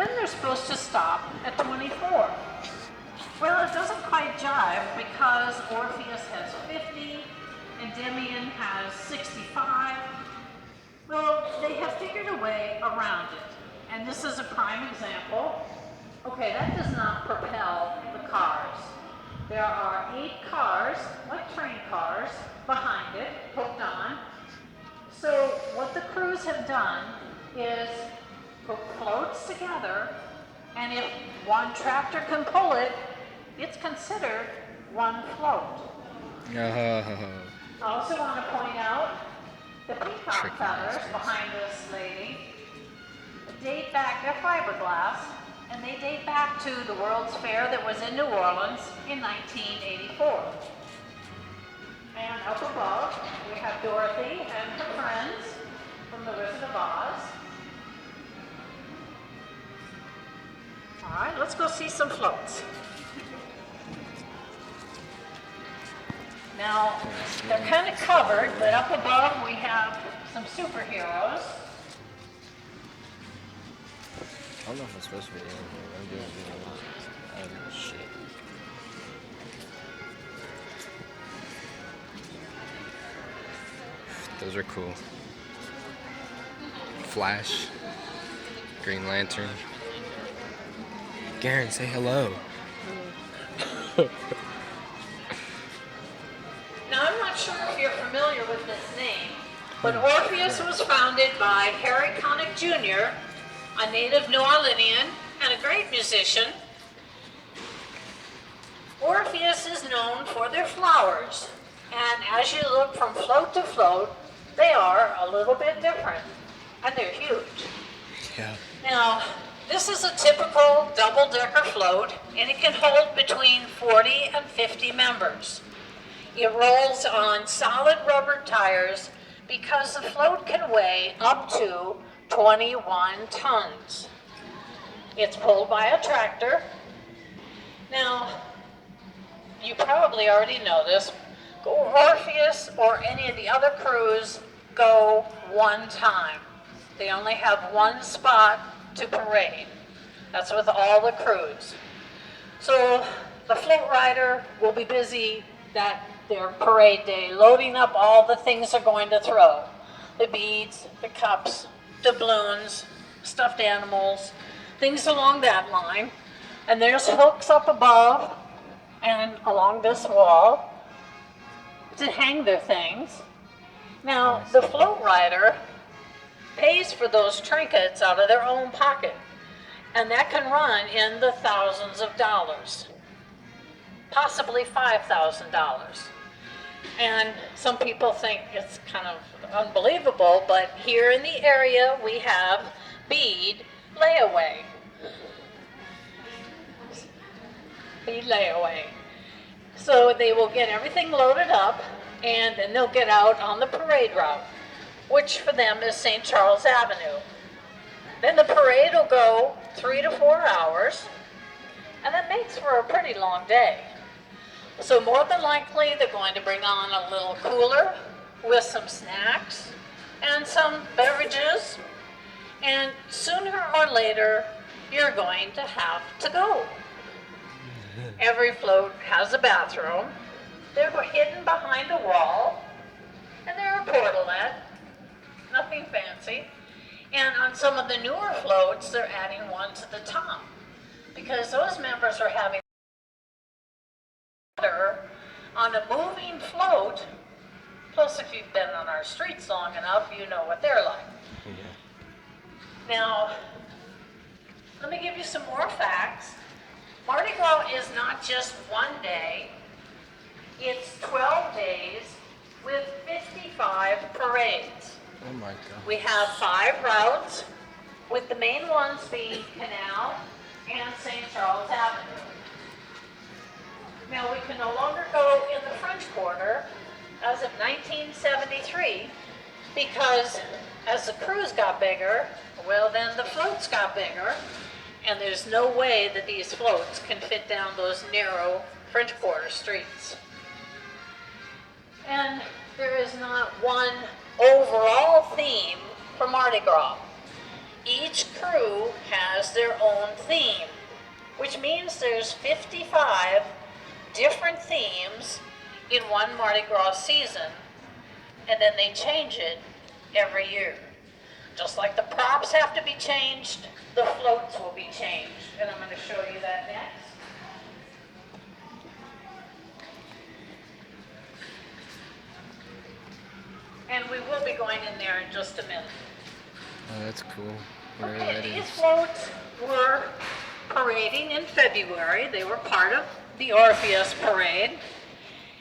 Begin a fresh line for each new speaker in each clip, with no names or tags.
then they're supposed to stop at 24. Well, it doesn't quite jive because Orpheus has 50, Endymion has 65. Well, they have figured a way around it. And this is a prime example. Okay, that does not propel the cars. There are 8 cars, like train cars, behind it, hooked on. So what the crews have done is put floats together, and if one tractor can pull it, it's considered one float. I also want to point out the peacock feathers behind this lady date back, they're fiberglass, and they date back to the World's Fair that was in New Orleans in 1984. And up above, we have Dorothy and her friends from The Wizard of Oz. All right, let's go see some floats. Now, they're kind of covered, but up above we have some superheroes.
I don't know if I'm supposed to be doing it. I'm doing videos. Oh, shit. Those are cool. Flash. Green Lantern. Garen, say hello.
Now, I'm not sure if you're familiar with this name, but Orpheus was founded by Harry Connick Jr., a native New Orleanian and a great musician. Orpheus is known for their flowers, and as you look from float to float, they are a little bit different, and they're huge.
Yeah.
Now, this is a typical double-decker float, and it can hold between 40 and 50 members. It rolls on solid rubber tires because the float can weigh up to 21 tons. It's pulled by a tractor. Now, you probably already know this. Orpheus or any of the other crews go one time. They only have one spot to parade. That's with all the crews. So the float rider will be busy their parade day, loading up all the things they're going to throw. The beads, the cups, doubloons, stuffed animals, things along that line. And there's hooks up above and along this wall to hang their things. Now, the float rider pays for those trinkets out of their own pocket, and that can run in the thousands of dollars, possibly $5,000. And some people think it's kind of unbelievable, but here in the area we have bead layaway. Bead layaway. So they will get everything loaded up, and then they'll get out on the parade route, which for them is St. Charles Avenue. Then the parade will go 3 to 4 hours, and that makes for a pretty long day. So more than likely, they're going to bring on a little cooler with some snacks and some beverages, and sooner or later, you're going to have to go. Every float has a bathroom. They're hidden behind a wall, and they're a portalette, nothing fancy. And on some of the newer floats, they're adding one to the top, because those members are having on a moving float. Plus, if you've been on our streets long enough, you know what they're like. Yeah. Now, let me give you some more facts. Mardi Gras is not just one day, it's 12 days with 55 parades.
Oh my God.
We have 5 routes, with the main ones being Canal and St. Charles Avenue. Now, we can no longer go in the French Quarter as of 1973 because as the crews got bigger, well, then the floats got bigger, and there's no way that these floats can fit down those narrow French Quarter streets. And there is not one overall theme for Mardi Gras. Each each crew has their own theme, which means there's 55 different themes in one Mardi Gras season, and then they change it every year. Just like the props have to be changed, the floats will be changed, and I'm going to show you that next. And we will be going in there in just a minute.
Oh, that's cool. Whatever
Okay,
that
these
is.
floats were parading in February. They were part of the Orpheus parade.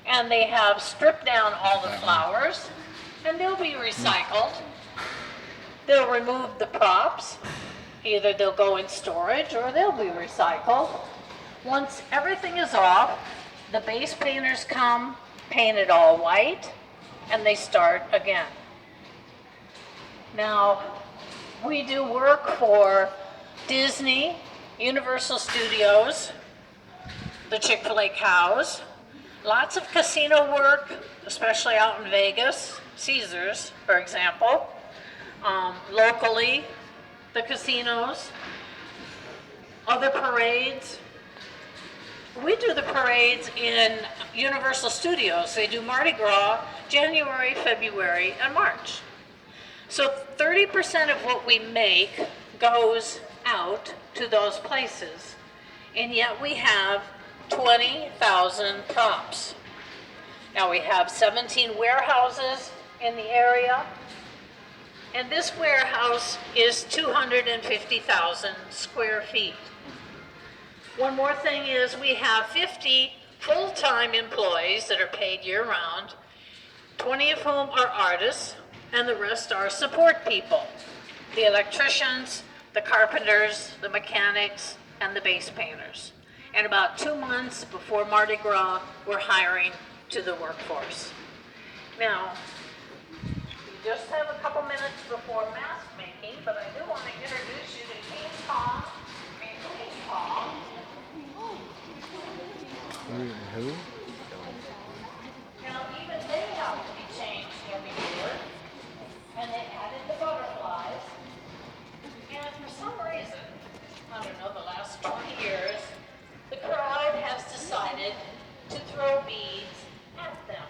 And they have stripped down all the flowers, and they'll be recycled. They'll remove the props. Either they'll go in storage or they'll be recycled. Once everything is off, the base painters come, paint it all white, and they start again. Now, we do work for Disney, Universal Studios, the Chick-fil-A cows, lots of casino work, especially out in Vegas, Caesars, for example. Locally, the casinos, other parades. We do the parades in Universal Studios. They do Mardi Gras, January, February, and March. So 30% of what we make goes out to those places, and yet we have 20,000 props. Now we have 17 warehouses in the area, and this warehouse is 250,000 square feet. One more thing is we have 50 full-time employees that are paid year-round, 20 of whom are artists, and the rest are support people. The electricians, the carpenters, the mechanics, and the base painters. And about 2 months before Mardi Gras, we're hiring to the workforce. Now, we just have a couple minutes before mask making, but I do want to introduce you to King Kong and Queen Kong.
Who?
Now, even they have to be changed every year, and they added the butterflies. And for some reason, I don't know, the last 20 years, the crowd has decided to throw beads at them.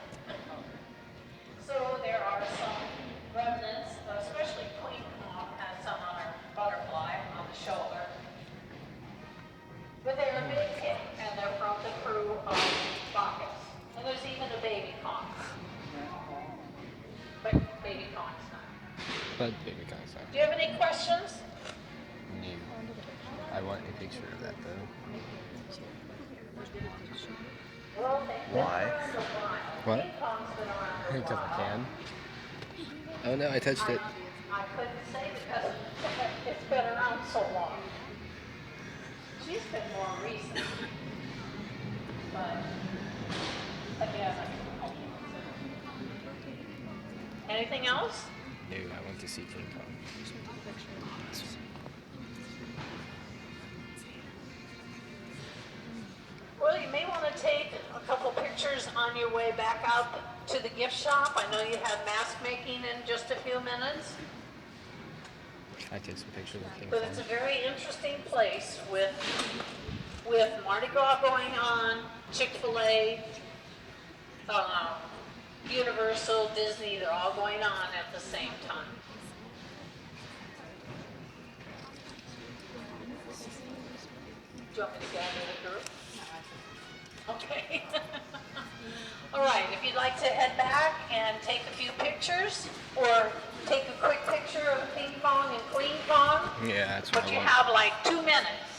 So there are some remnants, especially Queen Kong has some on her butterfly on the shoulder. But they're a big hit, and they're from the crew of Bacchus. And there's even a baby Kong. But baby Kong's not.
But baby concept.
Do you have any questions?
No. I want a picture of that though.
Well, they've been
Why?
around a while.
What?
King Kong's been around a
Because I
while.
can. Oh no, I touched it.
I couldn't say because it's been around so long. She's been more recent. But again, I can't say. Anything else?
No, I want to see King Kong.
Well, you may want to take a couple pictures on your way back up to the gift shop. I know you have mask making in just a few minutes.
I take some pictures of King
But it's a
Kong.
very interesting place with Mardi Gras going on, Chick-fil-A, Universal, Disney, they're all going on at the same time. Do you want me to gather the group? Okay. All right, if you'd like to head back and take a few pictures, or take a quick picture of King Kong and Queen Kong,
Yeah, that's what
but
I
you
want.
have like 2 minutes.